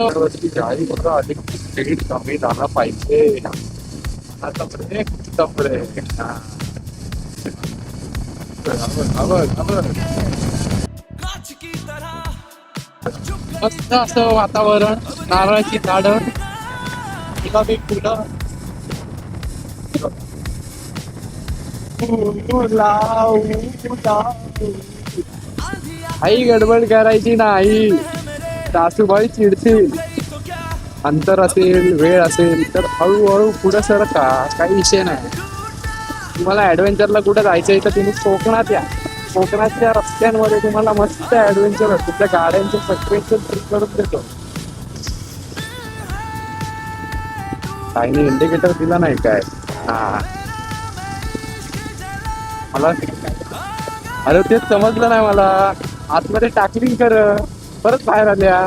दरवर्षी जाळी बघा अधिक स्पीड कमी झाला पाहिजे. आता ब्रेक हा. मस्त असं वातावरण, नारळाची झाडं, गुलाबी फुलं. आई गडबड करायची नाही, सासूबाई चिडतील. अंतर असेल, वेळ असेल तर हळूहळू पुढे सरका, काही विषय नाही. तुम्हाला ऍडव्हेंचरला कुठे जायचंय तर तुम्ही कोकणात या. कोकणातल्या रस्त्यांमध्ये तुम्हाला मस्त ऍडव्हेंचर असतो. त्या गाड्यांचे सस्पेन्शन ट्रिप करून देतो. काहींनी इंडिकेटर दिला नाही काय? हा, मला अरे तेच समजलं नाही मला. आतमध्ये टाकलिंग कर, परत बाहेर आल्या.